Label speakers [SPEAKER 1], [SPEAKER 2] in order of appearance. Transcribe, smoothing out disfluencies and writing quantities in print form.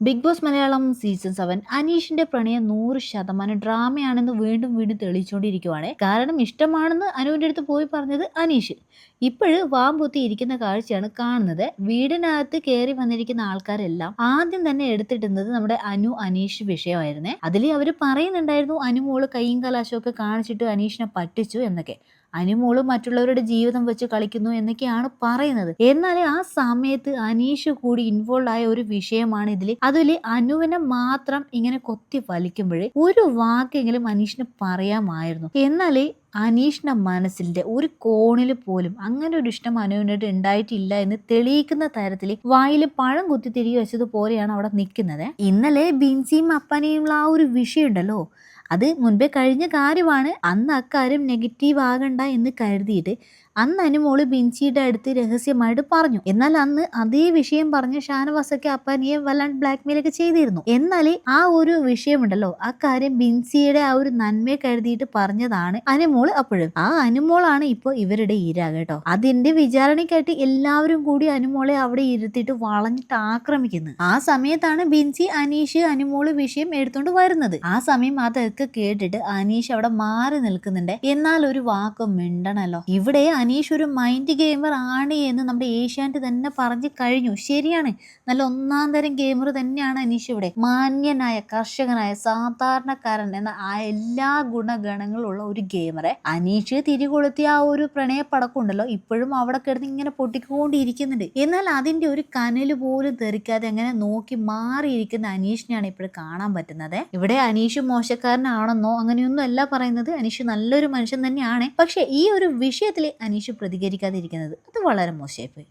[SPEAKER 1] Big boss Malayalam season 7 അനീഷിന്റെ പ്രണയം 100% ഡ്രാമയാണെന്ന് വീണ്ടും വീണ്ടും തെളിയിച്ചുകൊണ്ടിരിക്കുവാണ്. കാരണം ഇഷ്ടമാണെന്ന് അനുവിന്റെ അടുത്ത് പോയി പറഞ്ഞത് അനീഷ് ഇപ്പോഴും വാമ്പൊത്തി ഇരിക്കുന്ന കാഴ്ചയാണ് കാണുന്നത്. വീടിനകത്ത് കയറി വന്നിരിക്കുന്ന ആൾക്കാരെല്ലാം ആദ്യം തന്നെ എടുത്തിട്ടുന്നത് നമ്മുടെ അനീഷ് വിഷയമായിരുന്നേ. അതിൽ അവർ പറയുന്നുണ്ടായിരുന്നു അനുമോള് കയ്യും കലാശവും ഒക്കെ കാണിച്ചിട്ട് അനീഷിനെ പറ്റിച്ചു എന്നൊക്കെ. അനുമോള് മറ്റുള്ളവരുടെ ജീവിതം വെച്ച് കളിക്കുന്നു എന്നൊക്കെയാണ് പറയുന്നത്. എന്നാൽ ആ സമയത്ത് അനീഷ് കൂടി ഇൻവോൾവ് ആയ ഒരു വിഷയമാണ് അതിൽ അനുവിനെ മാത്രം ഇങ്ങനെ കൊത്തി വലിക്കുമ്പോഴേ ഒരു വാക്കെങ്കിലും അനീഷിന് പറയാമായിരുന്നു. എന്നാലേ അനീഷിന്റെ മനസ്സിന്റെ ഒരു കോണിൽ പോലും അങ്ങനെ ഒരു ഇഷ്ടം അനുവിനോട് ഉണ്ടായിട്ടില്ല എന്ന് തെളിയിക്കുന്ന തരത്തിൽ വായിൽ പഴം കുത്തി തിരികെ വെച്ചതുപോലെയാണ് അവിടെ നിൽക്കുന്നത്. ഇന്നലെ ബിൻസിയും അപ്പനെയും ആ ഒരു വിഷയം ഉണ്ടല്ലോ, അത് മുൻപേ കഴിഞ്ഞ കാര്യമാണ്. അന്ന് അക്കാര്യം നെഗറ്റീവ് ആകണ്ട എന്ന് കരുതിയിട്ട് അന്ന് അനുമോള് ബിൻസിയുടെ അടുത്ത് രഹസ്യമായിട്ട് പറഞ്ഞു. എന്നാൽ അന്ന് അതേ വിഷയം പറഞ്ഞ് ഷാനവാസൊക്കെ അപ്പനിയെ വല്ലാണ്ട് ബ്ലാക്ക്മെയിൽ ഒക്കെ ചെയ്തിരുന്നു. എന്നാൽ ആ ഒരു വിഷയമുണ്ടല്ലോ, ആ കാര്യം ബിൻസിയുടെ ആ ഒരു നന്മയെ കരുതിയിട്ട് പറഞ്ഞതാണ് അനുമോള്. അപ്പോഴും ആ അനുമോളാണ് ഇപ്പോൾ ഇവരുടെ ഇര കേട്ടോ. അതിന്റെ വിചാരണയ്ക്കായിട്ട് എല്ലാവരും കൂടി അനുമോളെ അവിടെ ഇരുത്തിയിട്ട് വളഞ്ഞിട്ട് ആക്രമിക്കുന്നു. ആ സമയത്താണ് ബിൻസി അനീഷ് അനുമോള് വിഷയം എടുത്തോണ്ട് വരുന്നത്. ആ സമയം അതൊക്കെ കേട്ടിട്ട് അനീഷ് അവിടെ മാറി നിൽക്കുന്നുണ്ട്. എന്നാൽ ഒരു വാക്കും മിണ്ടണല്ലോ. ഇവിടെ അനീഷ് ഒരു മൈൻഡ് ഗെയിമർ ആണ് എന്ന് നമ്മുടെ ഏഷ്യാനെറ്റ് തന്നെ പറഞ്ഞു കഴിഞ്ഞു. ശരിയാണ്, നല്ല ഒന്നാം തരം ഗെയിമർ തന്നെയാണ് അനീഷ്. ഇവിടെ മാന്യനായ, കർഷകനായ, സാധാരണക്കാരൻ എന്ന ആ എല്ലാ ഗുണഗണങ്ങളുള്ള ഒരു ഗെയിമറെ അനീഷ് തിരികൊളുത്തിയ ആ ഒരു പ്രണയപ്പടക്കം ഉണ്ടല്ലോ, ഇപ്പോഴും അവിടെ കിടന്ന് ഇങ്ങനെ പൊട്ടിക്കൊണ്ടിരിക്കുന്നുണ്ട്. എന്നാൽ അതിന്റെ ഒരു കനല് പോലും തെറിക്കാതെ അങ്ങനെ നോക്കി മാറിയിരിക്കുന്ന അനീഷിനെയാണ് ഇപ്പോഴും കാണാൻ പറ്റുന്നത്. ഇവിടെ അനീഷ് മോശക്കാരനാണെന്നോ അങ്ങനെയൊന്നും അല്ല പറയുന്നത്. അനീഷ് നല്ലൊരു മനുഷ്യൻ തന്നെയാണ്. പക്ഷെ ഈ ഒരു വിഷയത്തിൽ അനീഷ് പ്രതികരിക്കാതിരിക്കുന്നത് അത് വളരെ മോശമായിപ്പോയി.